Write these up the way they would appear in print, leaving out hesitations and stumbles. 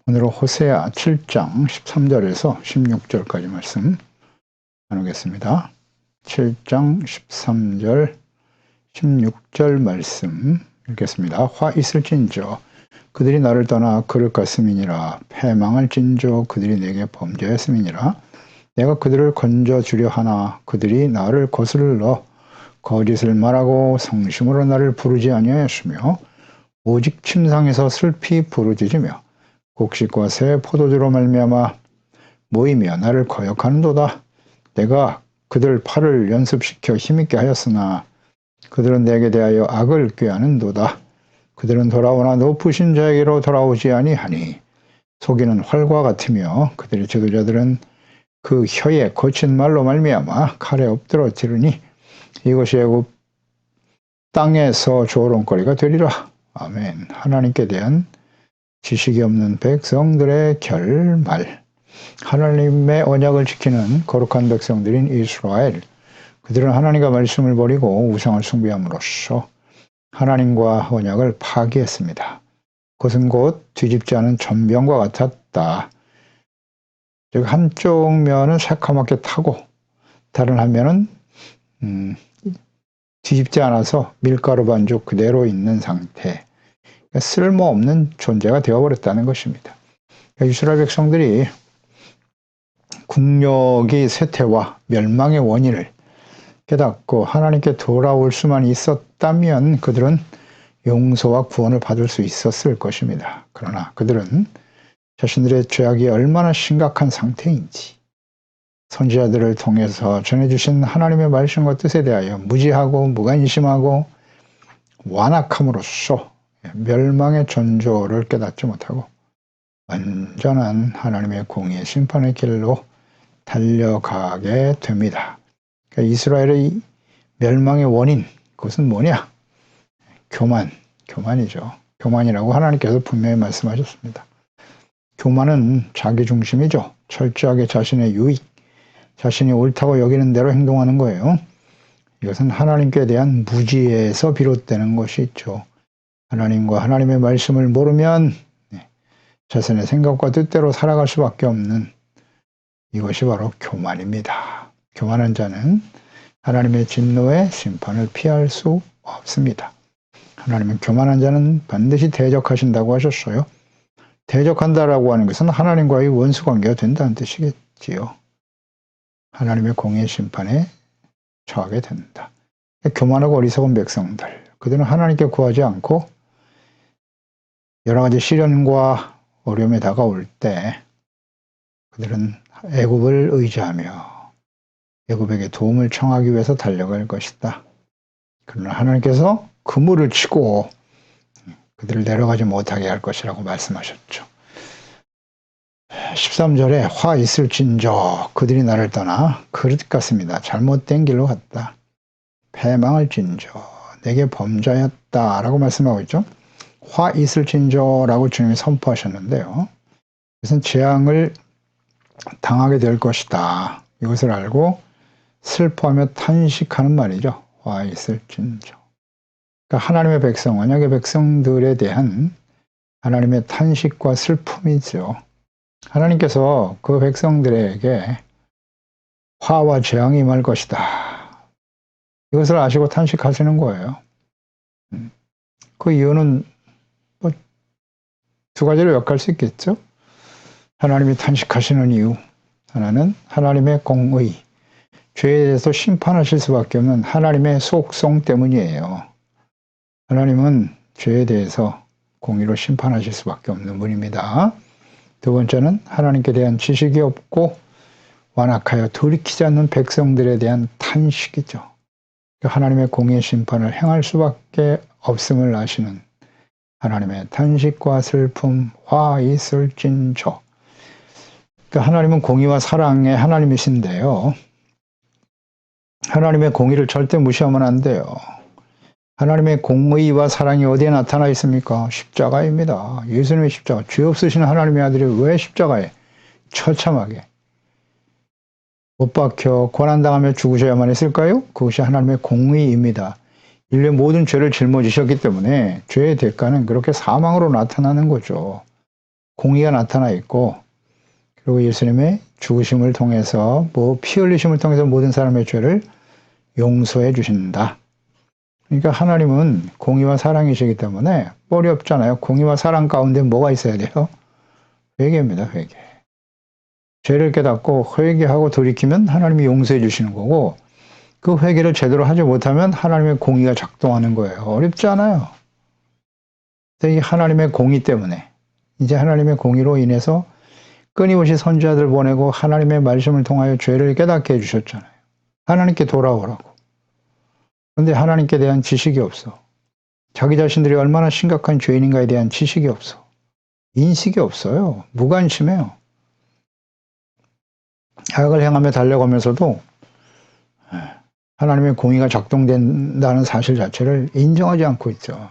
오늘은 호세아 7장 13절에서 16절까지 말씀 나누겠습니다. 7장 13절 16절 말씀 읽겠습니다. 화 있을진저 그들이 나를 떠나 그릇 같음이니라. 패망할진저 그들이 내게 범죄했음이니라. 내가 그들을 건져주려 하나 그들이 나를 거슬러 거짓을 말하고 성심으로 나를 부르지 아니하였으며 오직 침상에서 슬피 부르짖으며 곡식과 새 포도주로 말미암아 모이며 나를 거역하는도다. 내가 그들 팔을 연습시켜 힘있게 하였으나 그들은 내게 대하여 악을 꾀하는도다. 그들은 돌아오나 높으신 자에게로 돌아오지 아니하니 속이는 활과 같으며 그들의 지도자들은 그 혀에 거친 말로 말미암아 칼에 엎드러지르니 이것이 애굽 땅에서 조롱거리가 되리라. 아멘. 하나님께 대한 지식이 없는 백성들의 결말. 하나님의 언약을 지키는 거룩한 백성들인 이스라엘. 그들은 하나님과 말씀을 버리고 우상을 숭배함으로써 하나님과 언약을 파기했습니다. 그것은 곧 뒤집지 않은 전병과 같았다. 즉 한쪽 면은 새카맣게 타고 다른 한 면은 뒤집지 않아서 밀가루 반죽 그대로 있는 상태. 쓸모없는 존재가 되어버렸다는 것입니다. 이스라엘 백성들이 국력의 쇠퇴와 멸망의 원인을 깨닫고 하나님께 돌아올 수만 있었다면 그들은 용서와 구원을 받을 수 있었을 것입니다. 그러나 그들은 자신들의 죄악이 얼마나 심각한 상태인지 선지자들을 통해서 전해주신 하나님의 말씀과 뜻에 대하여 무지하고 무관심하고 완악함으로써 멸망의 전조를 깨닫지 못하고 완전한 하나님의 공의의 심판의 길로 달려가게 됩니다. 그러니까 이스라엘의 멸망의 원인, 그것은 뭐냐? 교만이죠. 교만이라고 하나님께서 분명히 말씀하셨습니다. 교만은 자기중심이죠. 철저하게 자신의 유익, 자신이 옳다고 여기는 대로 행동하는 거예요. 이것은 하나님께 대한 무지에서 비롯되는 것이 있죠. 하나님과 하나님의 말씀을 모르면 자신의 생각과 뜻대로 살아갈 수밖에 없는 이것이 바로 교만입니다. 교만한 자는 하나님의 진노의 심판을 피할 수 없습니다. 하나님은 교만한 자는 반드시 대적하신다고 하셨어요. 대적한다라고 하는 것은 하나님과의 원수관계가 된다는 뜻이겠지요. 하나님의 공의의 심판에 처하게 된다. 교만하고 어리석은 백성들, 그들은 하나님께 구하지 않고 여러 가지 시련과 어려움에 다가올 때 그들은 애굽을 의지하며 애굽에게 도움을 청하기 위해서 달려갈 것이다. 그러나 하나님께서 그물을 치고 그들을 내려가지 못하게 할 것이라고 말씀하셨죠. 13절에 화 있을진저 그들이 나를 떠나 그릇 같습니다. 잘못된 길로 갔다. 패망할진저 내게 범죄하였다 라고 말씀하고 있죠. 화 있을진저라고 주님이 선포하셨는데요. 이것은 재앙을 당하게 될 것이다. 이것을 알고 슬퍼하며 탄식하는 말이죠. 화 있을진저. 그러니까 하나님의 백성, 언약의 백성들에 대한 하나님의 탄식과 슬픔이죠. 하나님께서 그 백성들에게 화와 재앙이 임할 것이다. 이것을 아시고 탄식하시는 거예요. 그 이유는 두 가지로 요약할 수 있겠죠. 하나님이 탄식하시는 이유 하나는 하나님의 공의, 죄에 대해서 심판하실 수밖에 없는 하나님의 속성 때문이에요. 하나님은 죄에 대해서 공의로 심판하실 수밖에 없는 분입니다. 두 번째는 하나님께 대한 지식이 없고 완악하여 돌이키지 않는 백성들에 대한 탄식이죠. 하나님의 공의의 심판을 행할 수밖에 없음을 아시는 하나님의 탄식과 슬픔, 화 있을진저. 하나님은 공의와 사랑의 하나님이신데요. 하나님의 공의를 절대 무시하면 안 돼요. 하나님의 공의와 사랑이 어디에 나타나 있습니까? 십자가입니다. 예수님의 십자가. 죄 없으신 하나님의 아들이 왜 십자가에 처참하게 못 박혀 고난당하며 죽으셔야만 했을까요? 그것이 하나님의 공의입니다. 인류의 모든 죄를 짊어지셨기 때문에 죄의 대가는 그렇게 사망으로 나타나는 거죠. 공의가 나타나 있고, 그리고 예수님의 죽으심을 통해서 피 흘리심을 통해서 모든 사람의 죄를 용서해 주신다. 그러니까 하나님은 공의와 사랑이시기 때문에 뻘이 없잖아요. 공의와 사랑 가운데 뭐가 있어야 돼요? 회개입니다. 회개. 죄를 깨닫고 회개하고 돌이키면 하나님이 용서해 주시는 거고, 그 회개를 제대로 하지 못하면 하나님의 공의가 작동하는 거예요. 어렵지 않아요. 이 하나님의 공의 때문에, 이제 하나님의 공의로 인해서 끊임없이 선지자들 보내고 하나님의 말씀을 통하여 죄를 깨닫게 해주셨잖아요. 하나님께 돌아오라고. 그런데 하나님께 대한 지식이 없어. 자기 자신들이 얼마나 심각한 죄인인가에 대한 지식이 없어. 인식이 없어요. 무관심해요. 악을 행하며 달려가면서도 하나님의 공의가 작동된다는 사실 자체를 인정하지 않고 있죠.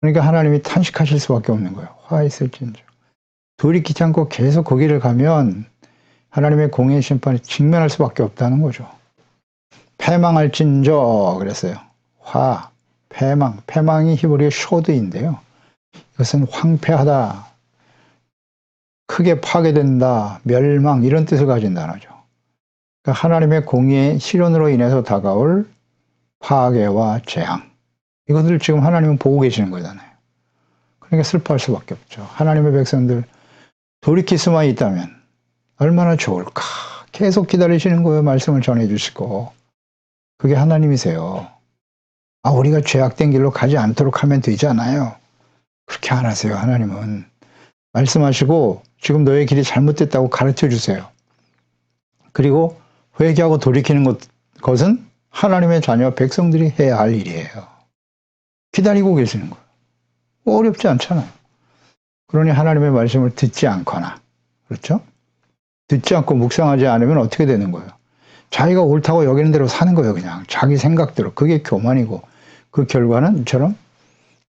그러니까 하나님이 탄식하실 수밖에 없는 거예요. 화 있을진저. 돌이키지 않고 계속 그 길을 가면 하나님의 공의의 심판에 직면할 수밖에 없다는 거죠. 패망할진저 그랬어요. 화, 패망. 패망이 히브리어 쇼드인데요. 이것은 황폐하다, 크게 파괴된다, 멸망 이런 뜻을 가진 단어죠. 그러니까 하나님의 공의의 실현으로 인해서 다가올 파괴와 재앙. 이것을 지금 하나님은 보고 계시는 거잖아요. 그러니까 슬퍼할 수밖에 없죠. 하나님의 백성들 돌이킬 수만 있다면 얼마나 좋을까. 계속 기다리시는 거예요. 말씀을 전해주시고. 그게 하나님이세요. 우리가 죄악된 길로 가지 않도록 하면 되잖아요. 그렇게 안 하세요. 하나님은. 말씀하시고 지금 너의 길이 잘못됐다고 가르쳐 주세요. 그리고 회개하고 돌이키는 것은 하나님의 자녀 백성들이 해야 할 일이에요. 기다리고 계시는 거예요. 어렵지 않잖아요. 그러니 하나님의 말씀을 듣지 않거나, 그렇죠? 듣지 않고 묵상하지 않으면 어떻게 되는 거예요? 자기가 옳다고 여기는 대로 사는 거예요. 그냥 자기 생각대로. 그게 교만이고, 그 결과는 이처럼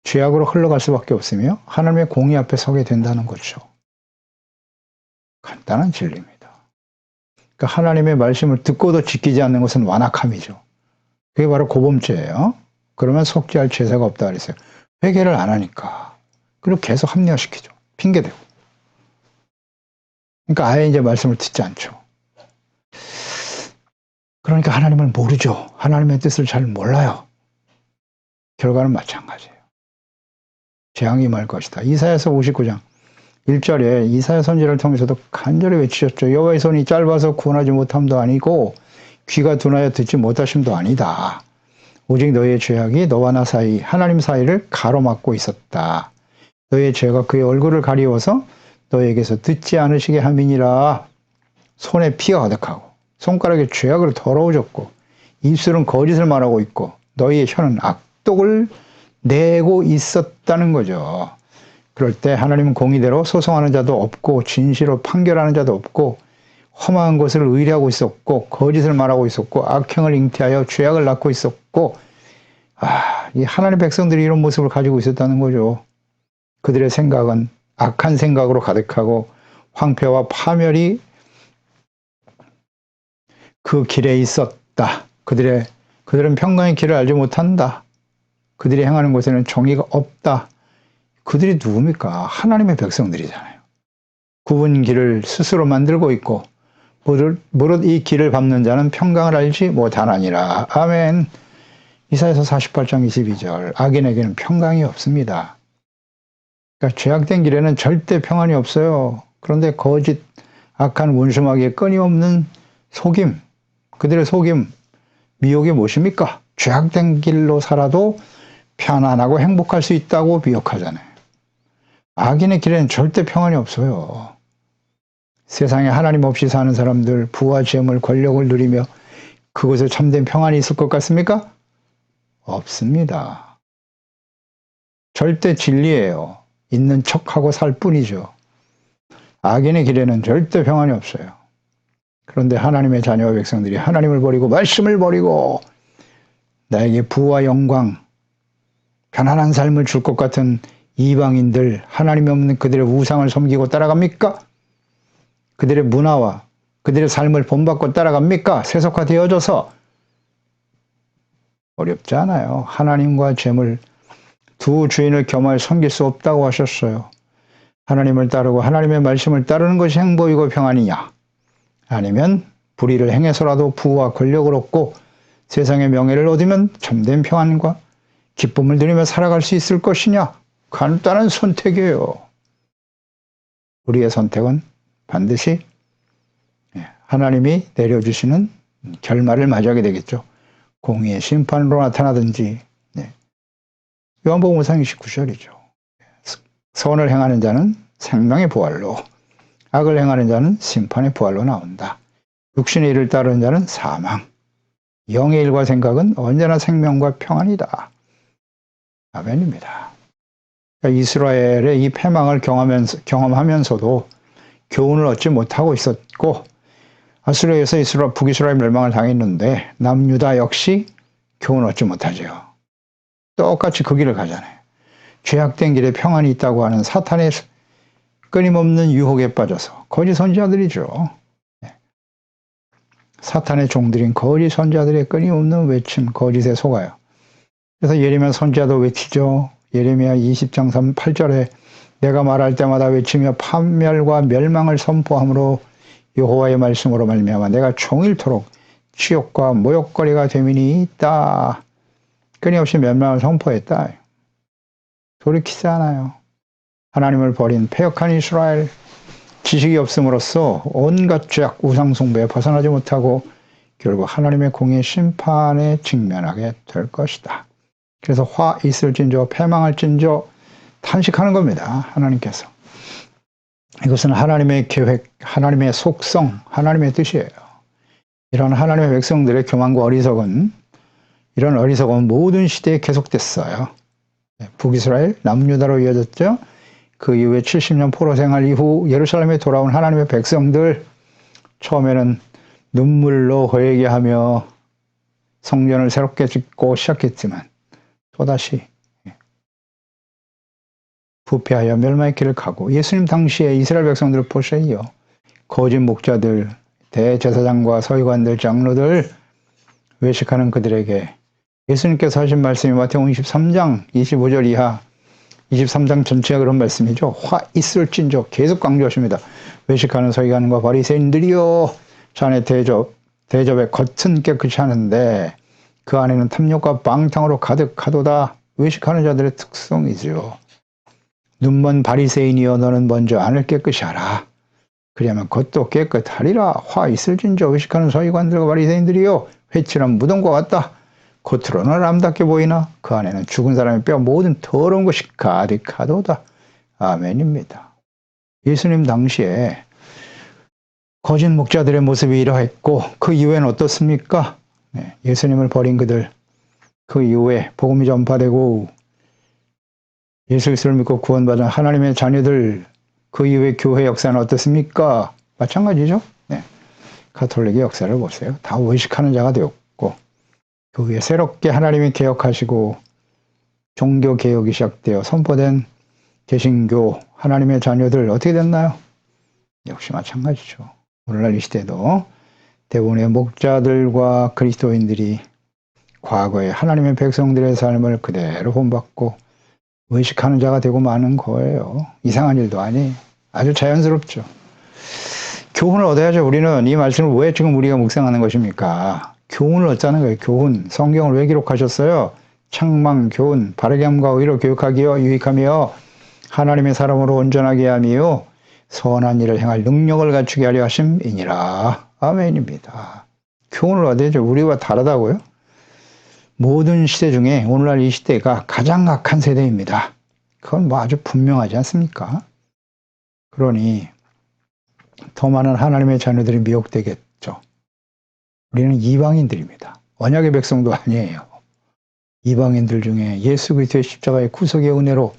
죄악으로 흘러갈 수밖에 없으며 하나님의 공의 앞에 서게 된다는 거죠. 간단한 진리입니다. 그러니까 하나님의 말씀을 듣고도 지키지 않는 것은 완악함이죠. 그게 바로 고범죄예요. 그러면 속죄할 제사가 없다 그랬어요. 회개를 안 하니까. 그리고 계속 합리화시키죠. 핑계대고. 그러니까 아예 이제 말씀을 듣지 않죠. 그러니까 하나님을 모르죠. 하나님의 뜻을 잘 몰라요. 결과는 마찬가지예요. 재앙이 임할 것이다. 이사야서 59장 1절에 이사야 선지자를 통해서도 간절히 외치셨죠. 여호와의 손이 짧아서 구원하지 못함도 아니고 귀가 둔하여 듣지 못하심도 아니다. 오직 너희의 죄악이 너와 나 사이 하나님 사이를 가로막고 있었다. 너희의 죄가 그의 얼굴을 가리워서 너희에게서 듣지 않으시게 함이니라. 손에 피가 가득하고 손가락에 죄악으로 더러워졌고 입술은 거짓을 말하고 있고 너희의 혀는 악독을 내고 있었다는 거죠. 그럴 때 하나님은 공의대로 소송하는 자도 없고 진실로 판결하는 자도 없고 험한 것을 의뢰하고 있었고 거짓을 말하고 있었고 악행을 잉태하여 죄악을 낳고 있었고 이 하나님의 백성들이 이런 모습을 가지고 있었다는 거죠. 그들의 생각은 악한 생각으로 가득하고 황폐와 파멸이 그 길에 있었다. 그들은 평강의 길을 알지 못한다. 그들이 행하는 곳에는 정의가 없다. 그들이 누굽니까? 하나님의 백성들이잖아요. 굽은 길을 스스로 만들고 있고 무릇 이 길을 밟는 자는 평강을 알지 못하나니라. 아멘. 이사야서 48장 22절. 악인에게는 평강이 없습니다. 그러니까 죄악된 길에는 절대 평안이 없어요. 그런데 거짓, 악한 원수마귀의 끊임없는 속임, 그들의 속임, 미혹이 무엇입니까? 죄악된 길로 살아도 편안하고 행복할 수 있다고 미혹하잖아요. 악인의 길에는 절대 평안이 없어요. 세상에 하나님 없이 사는 사람들, 부와 재물, 권력을 누리며 그곳에 참된 평안이 있을 것 같습니까? 없습니다. 절대 진리예요. 있는 척하고 살 뿐이죠. 악인의 길에는 절대 평안이 없어요. 그런데 하나님의 자녀와 백성들이 하나님을 버리고 말씀을 버리고 나에게 부와 영광, 편안한 삶을 줄 것 같은 이방인들, 하나님이 없는 그들의 우상을 섬기고 따라갑니까? 그들의 문화와 그들의 삶을 본받고 따라갑니까? 세속화되어져서 어렵지 않아요. 하나님과 재물, 두 주인을 겸하여 섬길 수 없다고 하셨어요. 하나님을 따르고 하나님의 말씀을 따르는 것이 행복이고 평안이냐? 아니면 불의를 행해서라도 부와 권력을 얻고 세상의 명예를 얻으면 참된 평안과 기쁨을 누리며 살아갈 수 있을 것이냐? 간단한 선택이에요. 우리의 선택은 반드시 하나님이 내려주시는 결말을 맞이하게 되겠죠. 공의의 심판으로 나타나든지. 요한복음 5장 29절이죠. 선을 행하는 자는 생명의 부활로, 악을 행하는 자는 심판의 부활로 나온다. 육신의 일을 따르는 자는 사망, 영의 일과 생각은 언제나 생명과 평안이다. 아멘입니다. 이스라엘의 이 패망을 경험하면서도 교훈을 얻지 못하고 있었고, 아수르에서 북이스라엘 멸망을 당했는데 남유다 역시 교훈을 얻지 못하죠. 똑같이 그 길을 가잖아요. 죄악된 길에 평안이 있다고 하는 사탄의 끊임없는 유혹에 빠져서 거짓 선지자들이죠. 사탄의 종들인 거짓 선지자들의 끊임없는 외침, 거짓에 속아요. 그래서 예레미야 선지자도 외치죠. 예레미야 20장 8절에 내가 말할 때마다 외치며 판멸과 멸망을 선포함으로 여호와의 말씀으로 말미암아 내가 종일토록 치욕과 모욕거리가 되미니 있다. 끊임없이 멸망을 선포했다. 돌이키지 않아요. 하나님을 버린 패역한 이스라엘, 지식이 없음으로써 온갖 죄악 우상 숭배에 벗어나지 못하고 결국 하나님의 공의 심판에 직면하게 될 것이다. 그래서 화 있을진저 패망할진저 탄식하는 겁니다. 하나님께서. 이것은 하나님의 계획, 하나님의 속성, 하나님의 뜻이에요. 이런 하나님의 백성들의 교만과 어리석은, 이런 어리석은 모든 시대에 계속됐어요. 북이스라엘, 남유다로 이어졌죠. 그 이후에 70년 포로 생활 이후 예루살렘에 돌아온 하나님의 백성들, 처음에는 눈물로 회개하며 성전을 새롭게 짓고 시작했지만 또다시 부패하여 멸망의 길을 가고, 예수님 당시에 이스라엘 백성들을 보세요. 거짓 목자들, 대제사장과 서기관들, 장로들, 외식하는 그들에게 예수님께서 하신 말씀이 마태복음 23장 25절 이하, 23장 전체가 그런 말씀이죠. 화 있을진저 계속 강조하십니다. 외식하는 서기관과 바리새인들이여, 자네 대접의 겉은 깨끗이 하는데 그 안에는 탐욕과 방탕으로 가득하도다. 외식하는 자들의 특성이죠. 눈먼 바리새인이여, 너는 먼저 안을 깨끗이 하라. 그러면 겉도 깨끗하리라. 화 있을진저 외식하는 서기관들과 바리새인들이여, 회칠한 무덤과 같다. 겉으로는 아름답게 보이나 그 안에는 죽은 사람의 뼈 모든 더러운 것이 가득하도다. 아멘입니다. 예수님 당시에 거짓 목자들의 모습이 이러했고, 그 이후에는 어떻습니까? 예수님을 버린 그들, 그 이후에 복음이 전파되고 예수 그리스도를 믿고 구원받은 하나님의 자녀들, 그 이후에 교회 역사는 어떻습니까? 마찬가지죠. 가톨릭의 역사를 보세요. 다 외식하는 자가 되었고, 그 후에 새롭게 하나님이 개혁하시고 종교 개혁이 시작되어 선포된 개신교 하나님의 자녀들 어떻게 됐나요? 역시 마찬가지죠. 오늘날 이 시대도 대부분의 목자들과 그리스도인들이 과거의 하나님의 백성들의 삶을 그대로 본받고 외식하는 자가 되고 마는 거예요. 이상한 일도 아니에요. 아주 자연스럽죠. 교훈을 얻어야죠. 우리는 이 말씀을 왜 지금 우리가 묵상하는 것입니까? 교훈을 얻자는 거예요. 교훈. 성경을 왜 기록하셨어요? 책망, 교훈, 바르게 함과 의로 교육하기요 유익하며 하나님의 사람으로 온전하게 하며 선한 일을 행할 능력을 갖추게 하려 하심이니라. 아멘입니다. 교훈을 얻어야죠. 우리와 다르다고요? 모든 시대 중에 오늘날 이 시대가 가장 악한 세대입니다. 그건 뭐 아주 분명하지 않습니까? 그러니 더 많은 하나님의 자녀들이 미혹되겠죠. 우리는 이방인들입니다. 언약의 백성도 아니에요. 이방인들 중에 예수 그리스도의 십자가의 구속의 은혜로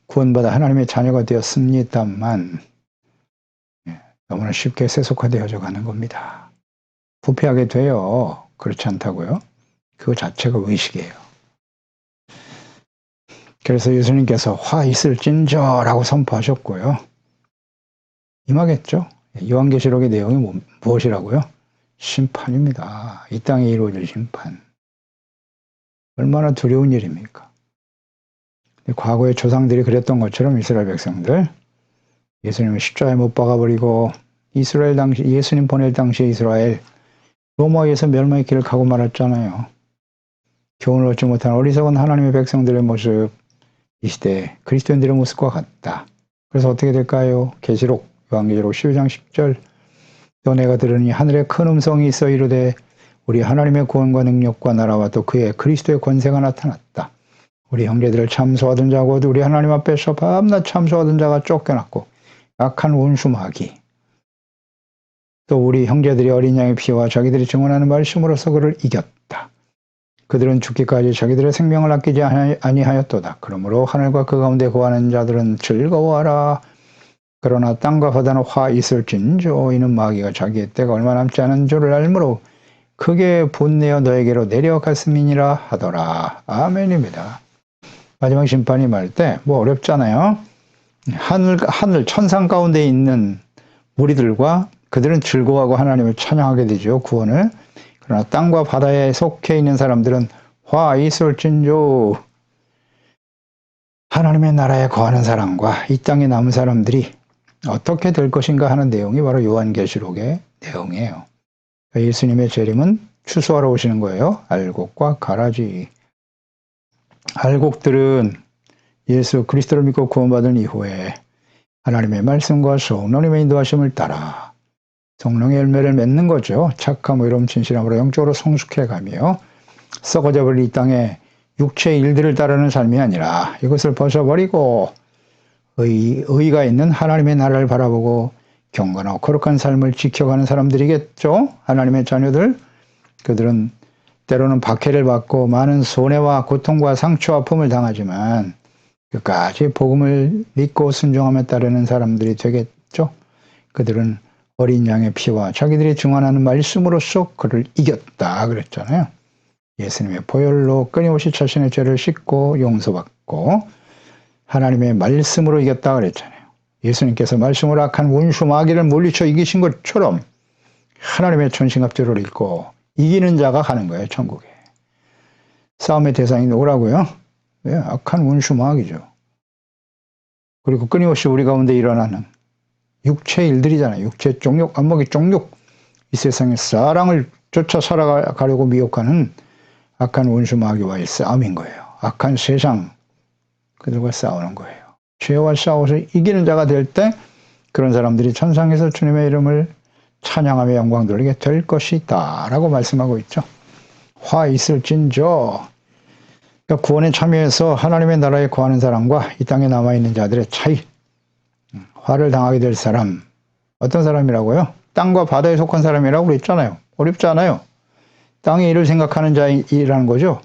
구원받아 하나님의 자녀가 되었습니다만 너무나 쉽게 세속화되어져 가는 겁니다. 부패하게 돼요. 그렇지 않다고요? 그거 자체가 의식이에요. 그래서 예수님께서 화 있을진저라고 선포하셨고요. 임하겠죠. 요한계시록의 내용이 무엇이라고요? 심판입니다. 이 땅에 이루어질 심판. 얼마나 두려운 일입니까? 과거의 조상들이 그랬던 것처럼 이스라엘 백성들 예수님을 십자가에 못 박아버리고 이스라엘 당시 예수님 보낼 당시에 이스라엘 로마에서 멸망의 길을 가고 말았잖아요. 교훈을 얻지 못한 어리석은 하나님의 백성들의 모습, 이 시대 그리스도인들의 모습과 같다. 그래서 어떻게 될까요? 계시록 요한계시록 12장 10절 또 내가 들으니 하늘에 큰 음성이 있어 이르되 우리 하나님의 구원과 능력과 나라와 또 그의 그리스도의 권세가 나타났다. 우리 형제들을 참소하던 자고 우리 하나님 앞에서 밤낮 참소하던 자가 쫓겨났고 악한 원수 마귀 또 우리 형제들이 어린 양의 피와 자기들이 증언하는 말씀으로서 그를 이겼다. 그들은 죽기까지 자기들의 생명을 아끼지 아니하였도다. 그러므로 하늘과 그 가운데 거하는 자들은 즐거워하라. 그러나 땅과 바다는 화 있을진저 이는 마귀가 자기의 때가 얼마 남지 않은 줄을 알므로 크게 분내어 너에게로 내려갔음이니라 하더라. 아멘입니다. 마지막 심판이 말 때 뭐 어렵잖아요. 하늘 천상 가운데 있는 무리들과 그들은 즐거워하고 하나님을 찬양하게 되죠. 구원을. 그러나 땅과 바다에 속해 있는 사람들은 화 있을진저 하나님의 나라에 거하는 사람과 이 땅에 남은 사람들이 어떻게 될 것인가 하는 내용이 바로 요한계시록의 내용이에요. 예수님의 재림은 추수하러 오시는 거예요. 알곡과 가라지. 알곡들은 예수 그리스도를 믿고 구원받은 이후에 하나님의 말씀과 성령님의 인도하심을 따라 성령의 열매를 맺는 거죠. 착함, 의로움, 진실함으로 영적으로 성숙해가며 썩어져 버린 이 땅에 육체의 일들을 따르는 삶이 아니라 이것을 벗어버리고 의가 있는 하나님의 나라를 바라보고 경건하고 거룩한 삶을 지켜가는 사람들이겠죠. 하나님의 자녀들. 그들은 때로는 박해를 받고 많은 손해와 고통과 상처, 아픔을 당하지만 끝까지 복음을 믿고 순종하며 따르는 사람들이 되겠죠. 그들은 어린 양의 피와 자기들이 증언하는 말씀으로써 그를 이겼다 그랬잖아요. 예수님의 보혈로 끊임없이 자신의 죄를 씻고 용서받고 하나님의 말씀으로 이겼다 그랬잖아요. 예수님께서 말씀으로 악한 원수 마귀를 물리쳐 이기신 것처럼 하나님의 전신갑주를 입고 이기는 자가 가는 거예요. 천국에. 싸움의 대상이 누구라고요? 왜? 악한 원수 마귀죠. 그리고 끊임없이 우리 가운데 일어나는 육체의 일들이잖아요. 육체 쪽육, 안목의 쪽육. 이 세상에 사랑을 쫓아 살아가려고 미혹하는 악한 원수 마귀와의 싸움인 거예요. 악한 세상, 그들과 싸우는 거예요. 죄와 싸워서 이기는 자가 될 때 그런 사람들이 천상에서 주님의 이름을 찬양하며 영광 돌리게 될 것이다 라고 말씀하고 있죠. 화 있을진저. 그러니까 구원에 참여해서 하나님의 나라에 거하는 사람과 이 땅에 남아있는 자들의 차이. 화를 당하게 될 사람. 어떤 사람이라고요? 땅과 바다에 속한 사람이라고 그랬잖아요. 어렵지 않아요. 땅의 일을 생각하는 자이라는 거죠.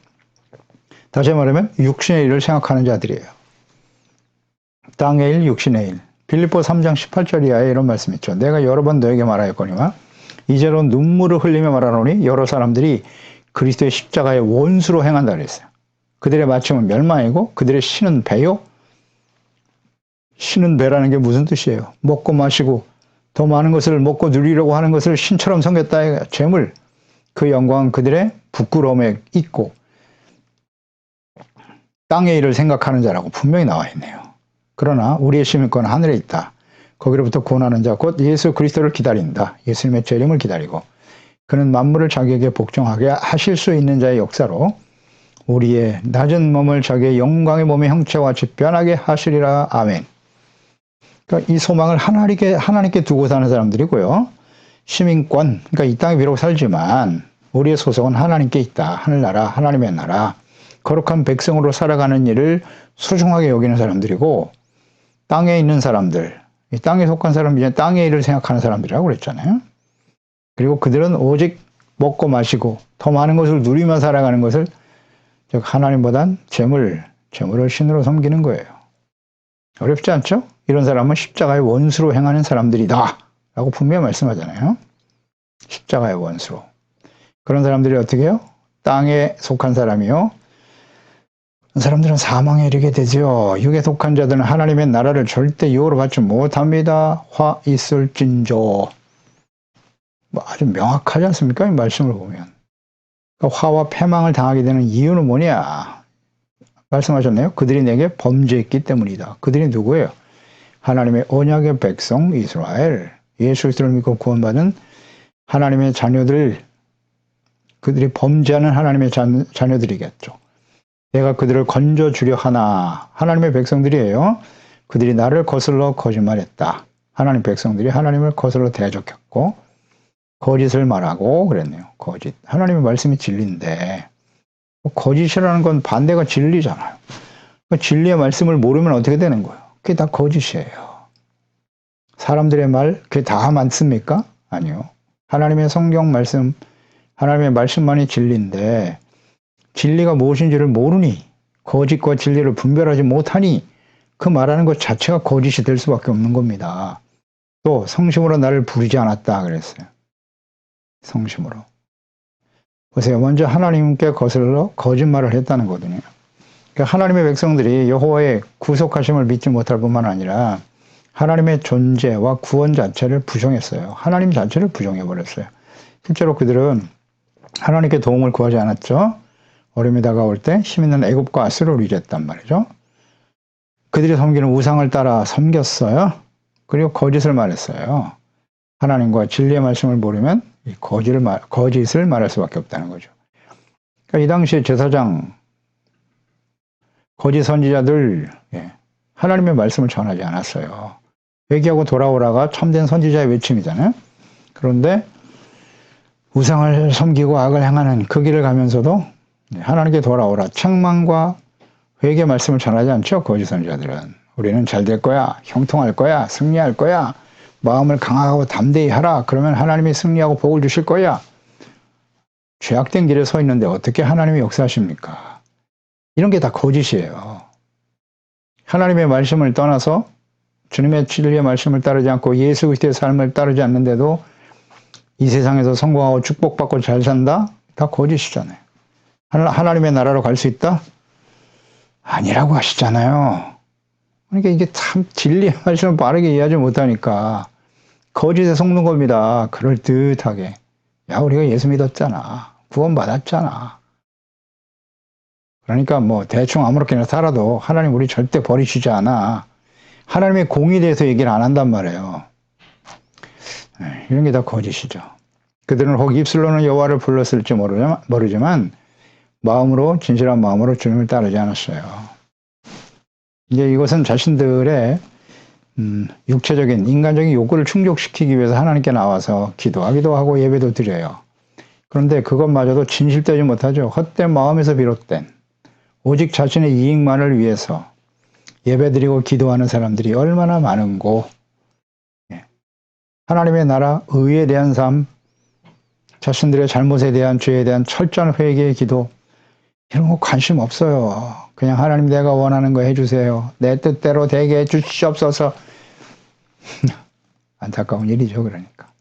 다시 말하면 육신의 일을 생각하는 자들이에요. 땅의 일, 육신의 일. 빌립보 3장 18절 이하에 이런 말씀이 있죠. 내가 여러 번 너에게 말하였거니와 이제로 눈물을 흘리며 말하노니 여러 사람들이 그리스도의 십자가의 원수로 행한다 그랬어요. 그들의 마침은 멸망이고 그들의 신은 배요. 신은 배라는 게 무슨 뜻이에요? 먹고 마시고 더 많은 것을 먹고 누리려고 하는 것을 신처럼 섬겼다. 재물. 그 영광은 그들의 부끄러움에 있고 땅의 일을 생각하는 자라고 분명히 나와 있네요. 그러나 우리의 시민권은 하늘에 있다. 거기로부터 구원하는 자 곧 예수 그리스도를 기다린다. 예수님의 재림을 기다리고 그는 만물을 자기에게 복종하게 하실 수 있는 자의 역사로 우리의 낮은 몸을 자기의 영광의 몸의 형체와 같이 변하게 하시리라. 아멘. 그러니까 이 소망을 하나님께 두고 사는 사람들이고요. 시민권, 그러니까 이 땅에 비록 살지만 우리의 소속은 하나님께 있다. 하늘나라, 하나님의 나라, 거룩한 백성으로 살아가는 일을 소중하게 여기는 사람들이고 땅에 있는 사람들, 이 땅에 속한 사람들이 땅의 일을 생각하는 사람들이라고 그랬잖아요. 그리고 그들은 오직 먹고 마시고 더 많은 것을 누리며 살아가는 것을 즉 하나님보단 재물을 신으로 섬기는 거예요. 어렵지 않죠? 이런 사람은 십자가의 원수로 행하는 사람들이다 라고 분명히 말씀하잖아요. 십자가의 원수로. 그런 사람들이 어떻게 해요? 땅에 속한 사람이요. 사람들은 사망에 이르게 되죠. 육에 속한 자들은 하나님의 나라를 절대 유혹으로 받지 못합니다. 화 있을진저. 아주 명확하지 않습니까? 이 말씀을 보면. 그러니까 화와 패망을 당하게 되는 이유는 뭐냐? 말씀하셨네요. 그들이 내게 범죄했기 때문이다. 그들이 누구예요? 하나님의 언약의 백성 이스라엘, 예수 그리스도를 믿고 구원받은 하나님의 자녀들, 그들이 범죄하는 하나님의 자녀들이겠죠. 내가 그들을 건져주려 하나, 하나님의 백성들이에요. 그들이 나를 거슬러 거짓말했다. 하나님 백성들이 하나님을 거슬러 대적했고 거짓을 말하고 그랬네요. 거짓. 하나님의 말씀이 진리인데 거짓이라는 건 반대가 진리잖아요. 진리의 말씀을 모르면 어떻게 되는 거예요? 그게 다 거짓이에요. 사람들의 말, 그게 다 맞습니까? 아니요. 하나님의 성경 말씀, 하나님의 말씀만이 진리인데 진리가 무엇인지를 모르니 거짓과 진리를 분별하지 못하니 그 말하는 것 자체가 거짓이 될 수밖에 없는 겁니다. 또 성심으로 나를 부르지 않았다 그랬어요. 성심으로. 보세요. 먼저 하나님께 거슬러 거짓말을 했다는 거거든요. 그러니까 하나님의 백성들이 여호와의 구속하심을 믿지 못할 뿐만 아니라 하나님의 존재와 구원 자체를 부정했어요. 하나님 자체를 부정해버렸어요. 실제로 그들은 하나님께 도움을 구하지 않았죠. 어려움이 다가올 때 힘 있는 애굽과 아수르를 이겼단 말이죠. 그들이 섬기는 우상을 따라 섬겼어요. 그리고 거짓을 말했어요. 하나님과 진리의 말씀을 모르면 거짓을 말할 수밖에 없다는 거죠. 그러니까 이 당시에 제사장, 거짓 선지자들 하나님의 말씀을 전하지 않았어요. 회개하고 돌아오라가 참된 선지자의 외침이잖아요. 그런데 우상을 섬기고 악을 행하는 그 길을 가면서도 하나님께 돌아오라 책망과 회개 말씀을 전하지 않죠. 거짓 선지자들은. 우리는 잘 될 거야. 형통할 거야. 승리할 거야. 마음을 강하고 담대히 하라. 그러면 하나님이 승리하고 복을 주실 거야. 죄악된 길에 서 있는데 어떻게 하나님이 역사하십니까? 이런 게 다 거짓이에요. 하나님의 말씀을 떠나서 주님의 진리의 말씀을 따르지 않고 예수 그리스도의 삶을 따르지 않는데도 이 세상에서 성공하고 축복받고 잘 산다? 다 거짓이잖아요. 하나님의 나라로 갈 수 있다? 아니라고 하시잖아요. 그러니까 이게 참 진리의 말씀을 바르게 이해하지 못하니까 거짓에 속는 겁니다. 그럴듯하게. 야, 우리가 예수 믿었잖아. 구원받았잖아. 그러니까 뭐 대충 아무렇게나 살아도 하나님 우리 절대 버리시지 않아. 하나님의 공의에 대해서 얘기를 안 한단 말이에요. 이런 게 다 거짓이죠. 그들은 혹 입술로는 여호와를 불렀을지 모르지만 마음으로, 진실한 마음으로 주님을 따르지 않았어요. 이제 이것은 자신들의 육체적인 인간적인 욕구를 충족시키기 위해서 하나님께 나와서 기도하기도 하고 예배도 드려요. 그런데 그것마저도 진실되지 못하죠. 헛된 마음에서 비롯된 오직 자신의 이익만을 위해서 예배드리고 기도하는 사람들이 얼마나 많은고, 하나님의 나라, 의에 대한 삶, 자신들의 잘못에 대한 죄에 대한 철저한 회개의 기도, 이런 거 관심 없어요. 그냥 하나님 내가 원하는 거 해주세요. 내 뜻대로 되게 해주시옵소서. 안타까운 일이죠. 그러니까.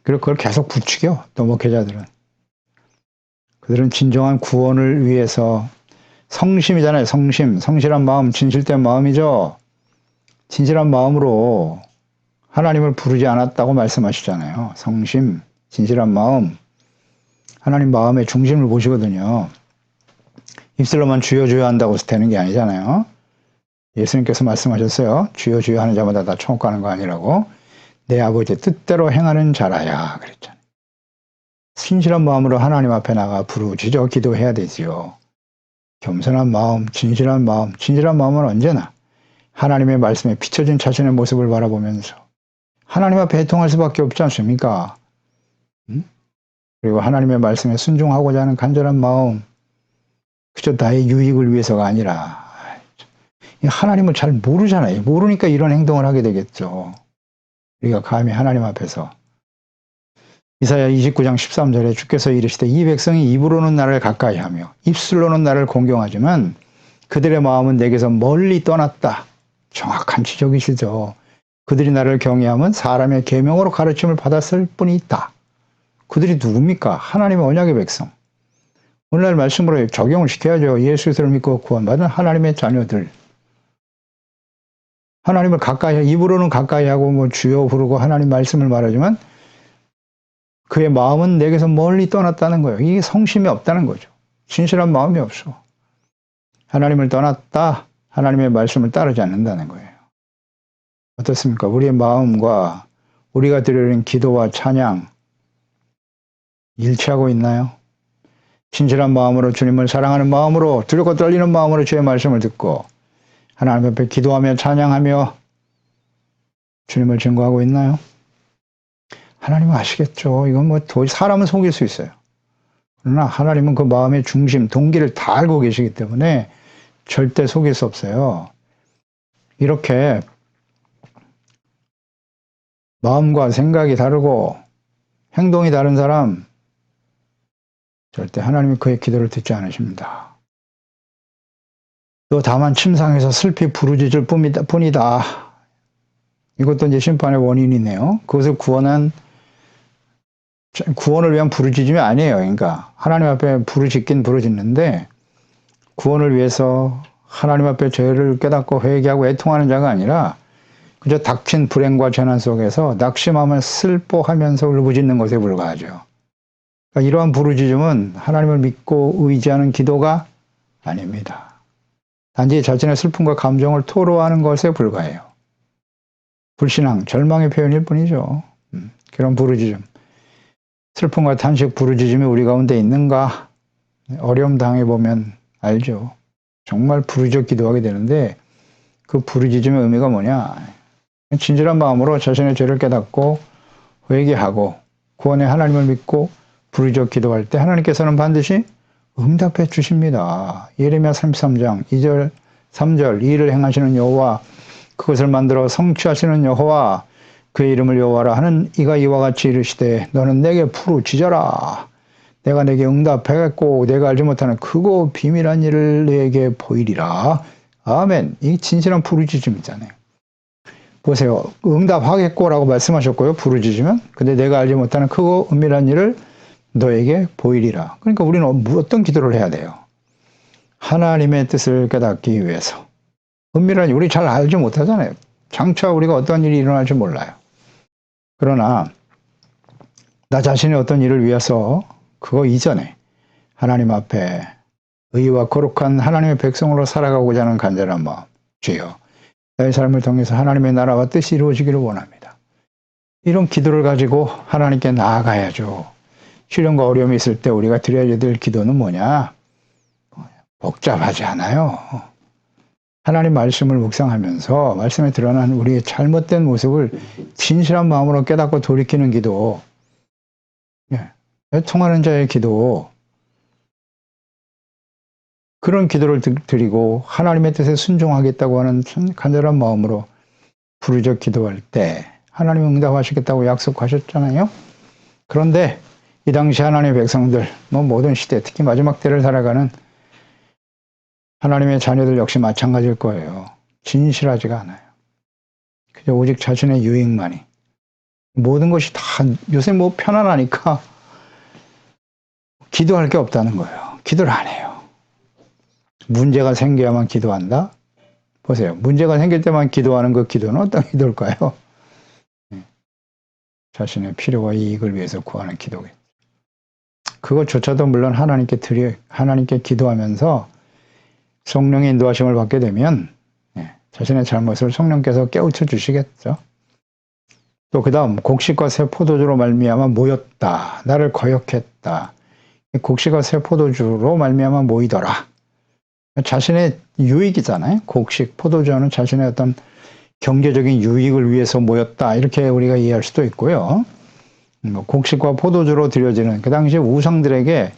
그리고 그걸 계속 부추겨. 또 목회자들은. 그들은 진정한 구원을 위해서 성심이잖아요. 성심. 성실한 마음, 진실된 마음이죠. 진실한 마음으로 하나님을 부르지 않았다고 말씀하시잖아요. 성심, 진실한 마음. 하나님 마음의 중심을 보시거든요. 입술로만 주여 주여 한다고 되는 게 아니잖아요. 예수님께서 말씀하셨어요. 주여 주여 하는 자마다 다 천국 가는 거 아니라고. 내 아버지의 뜻대로 행하는 자라야 그랬잖아요. 신실한 마음으로 하나님 앞에 나가 부르짖어 기도해야 되지요. 겸손한 마음, 진실한 마음은 언제나 하나님의 말씀에 비춰진 자신의 모습을 바라보면서 하나님 앞에 애통할 수밖에 없지 않습니까? 그리고 하나님의 말씀에 순종하고자 하는 간절한 마음, 그저 나의 유익을 위해서가 아니라 하나님을 잘 모르잖아요. 모르니까 이런 행동을 하게 되겠죠. 우리가 감히 하나님 앞에서 이사야 29장 13절에 주께서 이르시되 이 백성이 입으로는 나를 가까이 하며 입술로는 나를 공경하지만 그들의 마음은 내게서 멀리 떠났다. 정확한 지적이시죠. 그들이 나를 경외하면 사람의 계명으로 가르침을 받았을 뿐이 있다. 그들이 누굽니까? 하나님의 언약의 백성. 오늘날 말씀으로 적용을 시켜야죠. 예수 그리스도를 믿고 구원받은 하나님의 자녀들. 하나님을 가까이, 입으로는 가까이 하고 뭐 주여 부르고 하나님 말씀을 말하지만 그의 마음은 내게서 멀리 떠났다는 거예요. 이게 성심이 없다는 거죠. 진실한 마음이 없어. 하나님을 떠났다. 하나님의 말씀을 따르지 않는다는 거예요. 어떻습니까? 우리의 마음과 우리가 드리는 기도와 찬양 일치하고 있나요? 진실한 마음으로 주님을 사랑하는 마음으로 두렵고 떨리는 마음으로 주의 말씀을 듣고 하나님 앞에 기도하며 찬양하며 주님을 증거하고 있나요? 하나님은 아시겠죠. 이건 뭐 도저히 사람은 속일 수 있어요. 그러나 하나님은 그 마음의 중심, 동기를 다 알고 계시기 때문에 절대 속일 수 없어요. 이렇게 마음과 생각이 다르고 행동이 다른 사람 절대 하나님이 그의 기도를 듣지 않으십니다. 또 다만 침상에서 슬피 부르짖을 뿐이다. 이것도 이제 심판의 원인이네요. 그것을 구원을 위한 부르짖음이 아니에요. 그러니까 하나님 앞에 부르짖긴 부르짖는데 구원을 위해서 하나님 앞에 죄를 깨닫고 회개하고 애통하는 자가 아니라 그저 닥친 불행과 재난 속에서 낙심하며 슬퍼하면서 울부짖는 것에 불과하죠. 그러니까 이러한 부르짖음은 하나님을 믿고 의지하는 기도가 아닙니다. 단지 자신의 슬픔과 감정을 토로하는 것에 불과해요. 불신앙, 절망의 표현일 뿐이죠. 그런 부르짖음. 슬픔과 탄식, 부르짖음이 우리 가운데 있는가? 어려움 당해보면 알죠. 정말 부르짖어 기도하게 되는데 그 부르짖음의 의미가 뭐냐? 진실한 마음으로 자신의 죄를 깨닫고 회개하고 구원의 하나님을 믿고 부르짖어 기도할 때 하나님께서는 반드시 응답해 주십니다. 예레미야 33장 2절 3절 이 일을 행하시는 여호와 그것을 만들어 성취하시는 여호와 그의 이름을 여호와라 하는 이가 이와 같이 이르시되 너는 내게 부르짖어라. 내가 내게 응답하겠고 내가 알지 못하는 크고 비밀한 일을 내게 보이리라. 아멘. 이 진실한 부르짖음이잖아요. 보세요. 응답하겠고라고 말씀하셨고요. 부르짖으면. 근데 내가 알지 못하는 크고 은밀한 일을 너에게 보이리라. 그러니까 우리는 어떤 기도를 해야 돼요? 하나님의 뜻을 깨닫기 위해서. 은밀한 일, 우리 잘 알지 못하잖아요. 장차 우리가 어떤 일이 일어날지 몰라요. 그러나 나 자신이 어떤 일을 위해서 그거 이전에 하나님 앞에 의와 거룩한 하나님의 백성으로 살아가고자 하는 간절한 마음. 주여, 나의 삶을 통해서 하나님의 나라와 뜻이 이루어지기를 원합니다. 이런 기도를 가지고 하나님께 나아가야죠. 시련과 어려움이 있을 때 우리가 드려야 될 기도는 뭐냐? 복잡하지 않아요. 하나님 말씀을 묵상하면서 말씀에 드러난 우리의 잘못된 모습을 진실한 마음으로 깨닫고 돌이키는 기도, 애통하는 자의 기도, 그런 기도를 드리고 하나님의 뜻에 순종하겠다고 하는 간절한 마음으로 부르짖어 기도할 때 하나님은 응답하시겠다고 약속하셨잖아요. 그런데 이 당시 하나님의 백성들, 모든 시대, 특히 마지막 때를 살아가는 하나님의 자녀들 역시 마찬가지일 거예요. 진실하지가 않아요. 그저 오직 자신의 유익만이. 모든 것이 다 요새 편안하니까 기도할 게 없다는 거예요. 기도를 안 해요. 문제가 생겨야만 기도한다? 보세요. 문제가 생길 때만 기도하는 그 기도는 어떤 기도일까요? 자신의 필요와 이익을 위해서 구하는 기도겠죠. 그것조차도 물론 하나님께 기도하면서 성령의 인도하심을 받게 되면 자신의 잘못을 성령께서 깨우쳐 주시겠죠. 또 그 다음 곡식과 새 포도주로 말미암아 모였다. 나를 거역했다. 곡식과 새 포도주로 말미암아 모이더라. 자신의 유익이잖아요. 곡식, 포도주는 자신의 어떤 경제적인 유익을 위해서 모였다. 이렇게 우리가 이해할 수도 있고요. 곡식과 포도주로 드려지는 그 당시 우상들에게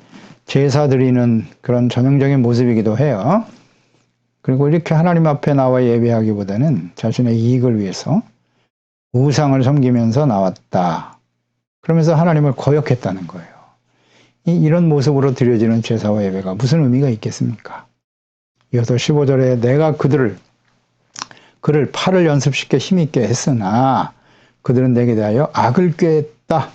제사 드리는 그런 전형적인 모습이기도 해요. 그리고 이렇게 하나님 앞에 나와 예배하기보다는 자신의 이익을 위해서 우상을 섬기면서 나왔다. 그러면서 하나님을 거역했다는 거예요. 이런 모습으로 드려지는 제사와 예배가 무슨 의미가 있겠습니까? 이어서 15절에 내가 그를 팔을 연습시켜 힘있게 했으나 그들은 내게 대하여 악을 꾀했다.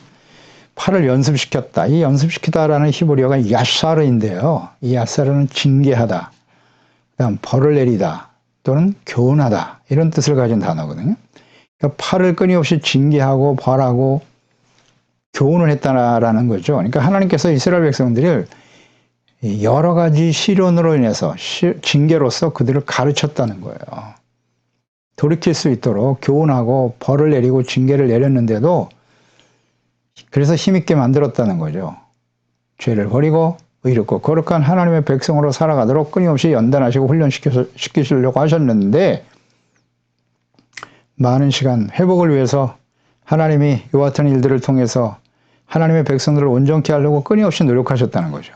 팔을 연습시켰다. 이 연습시키다라는 히브리어가 야사르인데요. 이 야사르는 징계하다. 그다음 벌을 내리다 또는 교훈하다. 이런 뜻을 가진 단어거든요. 그러니까 팔을 끊임없이 징계하고 벌하고 교훈을 했다라는 거죠. 그러니까 하나님께서 이스라엘 백성들을 여러 가지 시련으로 인해서 징계로서 그들을 가르쳤다는 거예요. 돌이킬 수 있도록 교훈하고 벌을 내리고 징계를 내렸는데도 그래서 힘있게 만들었다는 거죠. 죄를 버리고 의롭고 거룩한 하나님의 백성으로 살아가도록 끊임없이 연단하시고 훈련시키시려고 하셨는데 많은 시간 회복을 위해서 하나님이 이와 같은 일들을 통해서 하나님의 백성들을 온전케 하려고 끊임없이 노력하셨다는 거죠.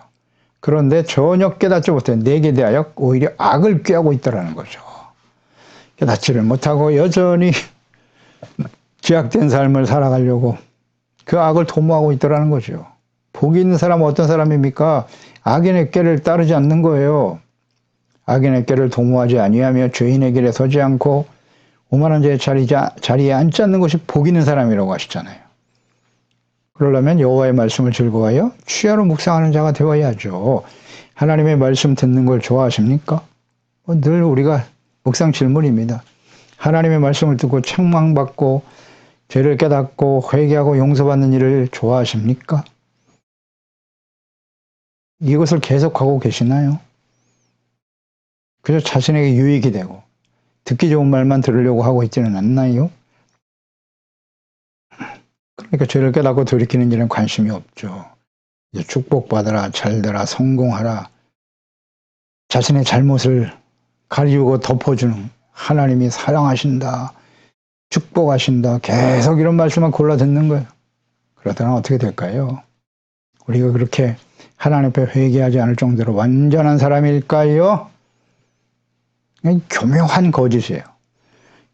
그런데 전혀 깨닫지 못해 내게 대하여 오히려 악을 꾀하고 있다는 거죠. 깨닫지를 못하고 여전히 죄악된 삶을 살아가려고 그 악을 도모하고 있다는 거죠. 복이 있는 사람은 어떤 사람입니까? 악인의 꾀를 따르지 않는 거예요. 악인의 꾀를 도모하지 아니하며 죄인의 길에 서지 않고 오만한 자의 자리에 앉지 않는 것이 복 있는 사람이라고 하시잖아요. 그러려면 여호와의 말씀을 즐거워하여 취하로 묵상하는 자가 되어야죠. 하나님의 말씀 듣는 걸 좋아하십니까? 늘 우리가 묵상 질문입니다. 하나님의 말씀을 듣고 책망받고 죄를 깨닫고 회개하고 용서받는 일을 좋아하십니까? 이것을 계속하고 계시나요? 그저 자신에게 유익이 되고 듣기 좋은 말만 들으려고 하고 있지는 않나요? 그러니까 죄를 깨닫고 돌이키는 일은 관심이 없죠. 이제 축복받아라, 잘되라, 성공하라. 자신의 잘못을 가리우고 덮어주는 하나님이 사랑하신다, 축복하신다. 계속 이런 말씀만 골라 듣는 거예요. 그러다가 어떻게 될까요? 우리가 그렇게 하나님 앞에 회개하지 않을 정도로 완전한 사람일까요? 교묘한 거짓이에요.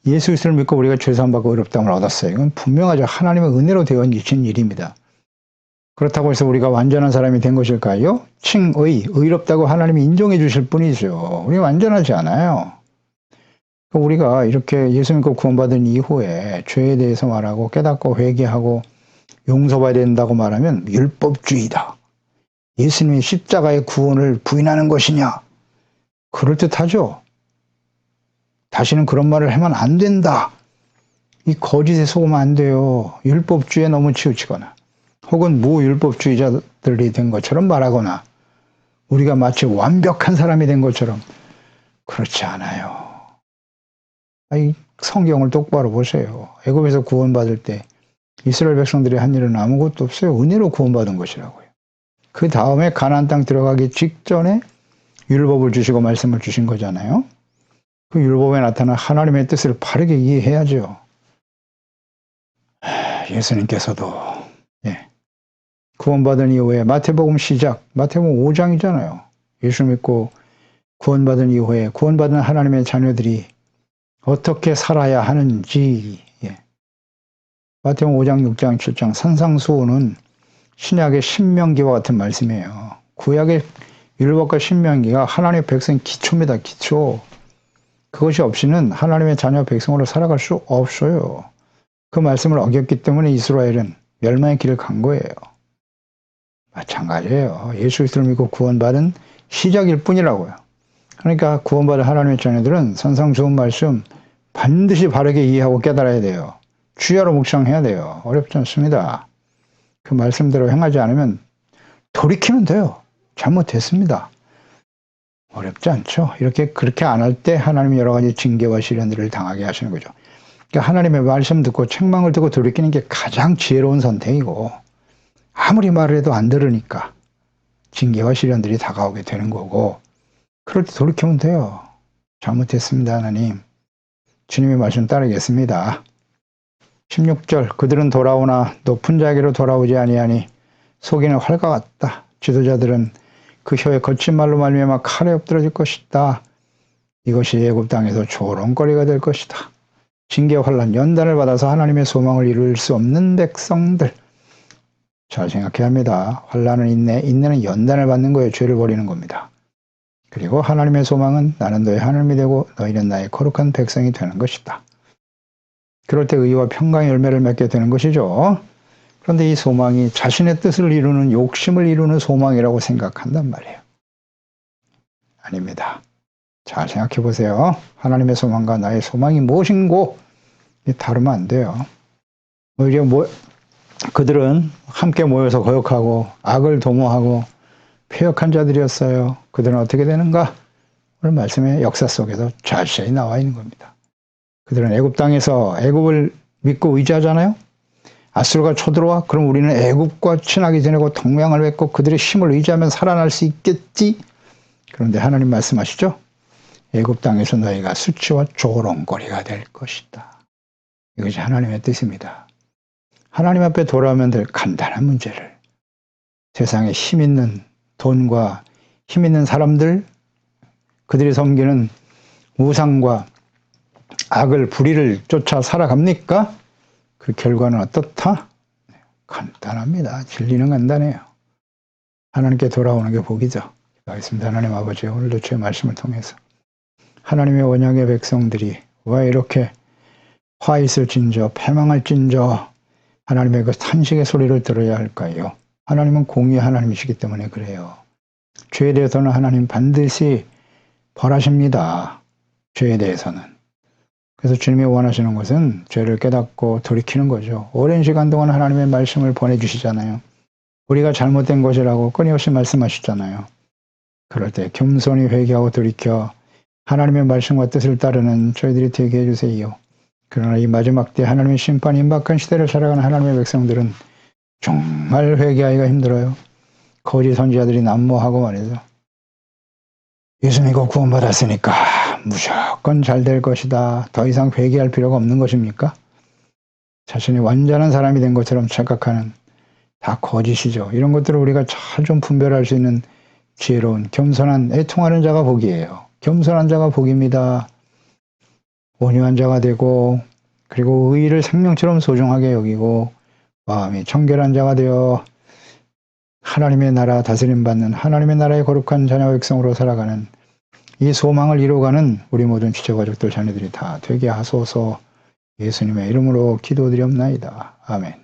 예수 그리스도를 믿고 우리가 죄사함받고 의롭다함을 얻었어요. 이건 분명하죠. 하나님의 은혜로 되어진 일입니다. 그렇다고 해서 우리가 완전한 사람이 된 것일까요? 의롭다고 하나님이 인정해 주실 뿐이죠. 우리 완전하지 않아요. 우리가 이렇게 예수 믿고 구원받은 이후에 죄에 대해서 말하고 깨닫고 회개하고 용서받아야 된다고 말하면 율법주의다. 예수님의 십자가의 구원을 부인하는 것이냐? 그럴듯하죠. 다시는 그런 말을 하면 안 된다. 이 거짓에 속으면 안 돼요. 율법주의에 너무 치우치거나 혹은 무율법주의자들이 된 것처럼 말하거나 우리가 마치 완벽한 사람이 된 것처럼 그렇지 않아요. 아니, 성경을 똑바로 보세요. 애굽에서 구원받을 때 이스라엘 백성들이 한 일은 아무것도 없어요. 은혜로 구원받은 것이라고요. 그 다음에 가나안 땅 들어가기 직전에 율법을 주시고 말씀을 주신 거잖아요. 그 율법에 나타난 하나님의 뜻을 바르게 이해해야죠. 예수님께서도 구원받은 이후에 마태복음 시작, 마태복음 5장이잖아요. 예수 믿고 구원받은 이후에 구원받은 하나님의 자녀들이 어떻게 살아야 하는지 마태복음 5장, 6장, 7장 산상수훈은 신약의 신명기와 같은 말씀이에요. 구약의 율법과 신명기가 하나님의 백성의 기초입니다. 기초. 그것이 없이는 하나님의 자녀 백성으로 살아갈 수 없어요. 그 말씀을 어겼기 때문에 이스라엘은 멸망의 길을 간 거예요. 마찬가지예요. 예수 그리스도를 믿고 구원받은 시작일 뿐이라고요. 그러니까 구원받은 하나님의 자녀들은 산상수훈 말씀 반드시 바르게 이해하고 깨달아야 돼요. 주야로 묵상해야 돼요. 어렵지 않습니다. 그 말씀대로 행하지 않으면 돌이키면 돼요. 잘못했습니다. 어렵지 않죠. 그렇게 안 할 때 하나님이 여러 가지 징계와 시련들을 당하게 하시는 거죠. 그러니까 하나님의 말씀 듣고 책망을 듣고 돌이키는 게 가장 지혜로운 선택이고 아무리 말을 해도 안 들으니까 징계와 시련들이 다가오게 되는 거고 그럴 때 돌이키면 돼요. 잘못했습니다. 하나님. 주님의 말씀 따르겠습니다. 16절 그들은 돌아오나 높은 자에게로 돌아오지 아니하니 속이는 활과 같다. 지도자들은 그 혀에 거친 말로 말미암아 칼에 엎드러질 것이다. 이것이 애굽 땅에서 조롱거리가 될 것이다. 징계와 환난 연단을 받아서 하나님의 소망을 이룰 수 없는 백성들. 잘 생각해야 합니다. 환난은 인내는 연단을 받는 거예요. 죄를 버리는 겁니다. 그리고 하나님의 소망은 나는 너의 하나님이 되고 너희는 나의 거룩한 백성이 되는 것이다. 그럴 때 의와 평강의 열매를 맺게 되는 것이죠. 그런데 이 소망이 자신의 뜻을 이루는 욕심을 이루는 소망이라고 생각한단 말이에요. 아닙니다. 잘 생각해 보세요. 하나님의 소망과 나의 소망이 무엇인고 다르면 안 돼요. 오히려 그들은 함께 모여서 거역하고 악을 도모하고 패역한 자들이었어요. 그들은 어떻게 되는가? 오늘 말씀의 역사 속에서 자세히 나와 있는 겁니다. 그들은 애굽 땅에서 애굽을 믿고 의지하잖아요. 아수르가 쳐들어와 그럼 우리는 애굽과 친하게 지내고 동맹을 맺고 그들의 힘을 의지하면 살아날 수 있겠지. 그런데 하나님 말씀하시죠. 애굽 땅에서 너희가 수치와 조롱거리가 될 것이다. 이것이 하나님의 뜻입니다. 하나님 앞에 돌아오면 될 간단한 문제를 세상에 힘 있는 돈과 힘 있는 사람들, 그들이 섬기는 우상과 악을 불의를 쫓아 살아갑니까? 그 결과는 어떻다? 간단합니다. 진리는 간단해요. 하나님께 돌아오는 게 복이죠. 기도하겠습니다. 하나님 아버지, 오늘도 주의 말씀을 통해서 하나님의 언약의 백성들이 왜 이렇게 화 있을진저 패망할진저 하나님의 그 탄식의 소리를 들어야 할까요? 하나님은 공의의 하나님이시기 때문에 그래요. 죄에 대해서는 하나님 반드시 벌하십니다. 죄에 대해서는. 그래서 주님이 원하시는 것은 죄를 깨닫고 돌이키는 거죠. 오랜 시간 동안 하나님의 말씀을 보내주시잖아요. 우리가 잘못된 것이라고 끊임없이 말씀하시잖아요. 그럴 때 겸손히 회개하고 돌이켜 하나님의 말씀과 뜻을 따르는 저희들이 되게 해주세요. 그러나 이 마지막 때 하나님의 심판이 임박한 시대를 살아가는 하나님의 백성들은 정말 회개하기가 힘들어요. 거짓 선지자들이 난무하고 말이죠. 예수 믿고 구원받았으니까 무조건 잘 될 것이다. 더 이상 회개할 필요가 없는 것입니까? 자신이 완전한 사람이 된 것처럼 착각하는 다 거짓이죠. 이런 것들을 우리가 잘 좀 분별할 수 있는 지혜로운 겸손한 애통하는 자가 복이에요. 겸손한 자가 복입니다. 온유한 자가 되고 그리고 의의를 생명처럼 소중하게 여기고 마음이 청결한 자가 되어 하나님의 나라 다스림받는 하나님의 나라의 거룩한 자녀 백성으로 살아가는 이 소망을 이루어가는 우리 모든 지체가족들 자녀들이 다 되게 하소서. 예수님의 이름으로 기도드리옵나이다. 아멘.